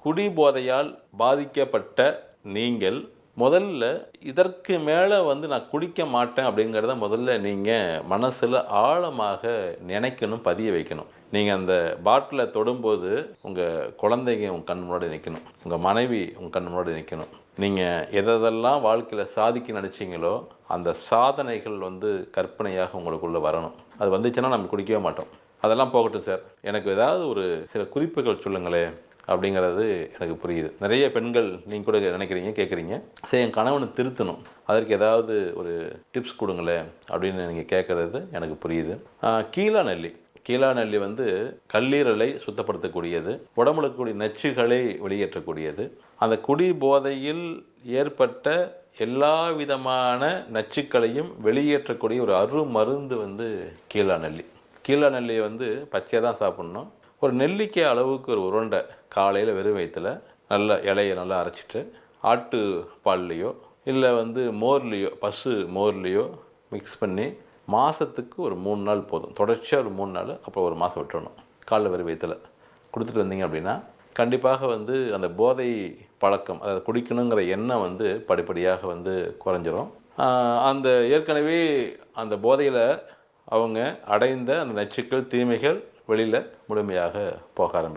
குடிபோதையால் பாதிக்கப்பட்ட நீங்கள் முதல்ல இதற்கு மேலே நான் குடிக்க மாட்டேன் அப்படிங்கிறத முதல்ல நீங்கள் மனசில் ஆழமாக நினைக்கணும், பதிய வைக்கணும். நீங்கள் அந்த பாட்டிலை தொடும்போது உங்கள் குழந்தைங்க உங்கள் கண் முன்னாடி நிற்கணும், உங்கள் மனைவி உங்கள் கண் முன்னாடி நிற்கணும். நீங்கள் எதெல்லாம் வாழ்க்கையில் சாதிக்க நினச்சிங்களோ அந்த சாதனைகள் கற்பனையாக உங்களுக்குள்ளே வரணும். அது வந்துச்சுன்னா நம்ம குடிக்கவே மாட்டோம். அதெல்லாம் போகட்டும் சார், எனக்கு ஏதாவது ஒரு சில குறிப்புகள் சொல்லுங்களேன் அப்படிங்கிறது எனக்கு புரியுது. நிறைய பெண்கள் நீங்கள் கூட நினைக்கிறீங்க, கேட்குறீங்க, சரி என் கணவனை திருத்தணும், அதற்கு ஏதாவது ஒரு டிப்ஸ் கொடுங்களேன் அப்படின்னு நீங்கள் கேட்குறது எனக்கு புரியுது. கீழாநெல்லி கீழாநெல்லி கல்லீரலை சுத்தப்படுத்தக்கூடியது, உடம்புல இருக்கக்கூடிய நச்சுகளை வெளியேற்றக்கூடியது. அந்த குடி போதையில் ஏற்பட்ட எல்லா விதமான நச்சுக்களையும் வெளியேற்றக்கூடிய ஒரு அருமருந்து கீழாநெல்லி. கீழாநெல்லியை பச்சையாக தான் சாப்பிட்ணும். ஒரு நெல்லிக்காய் அளவுக்கு ஒரு உருண்டை காலையில் வெறும் வயிற்றில் நல்ல இலையை நல்லா அரைச்சிட்டு ஆட்டு பால்லையோ இல்லை மோர்லேயோ, பசு மோர்லேயோ மிக்ஸ் பண்ணி மாதத்துக்கு ஒரு 3 நாள் போதும். தொடர்ச்சியாக ஒரு 3 நாள், அப்புறம் ஒரு மாதம் விட்டுறணும். காலைல வெறும் வயிற்றில் கொடுத்துட்டு வந்தீங்க அப்படின்னா கண்டிப்பாக அந்த போதை பழக்கம், அதாவது குடிக்கணுங்கிற எண்ணம் படிப்படியாக குறைஞ்சிரும். அந்த ஏற்கனவே அந்த போதையில் அவங்க அடைந்த அந்த நச்சுக்கள், தீமைகள் வெளியில் முழுமையாக போக ஆரம்பிக்கும்.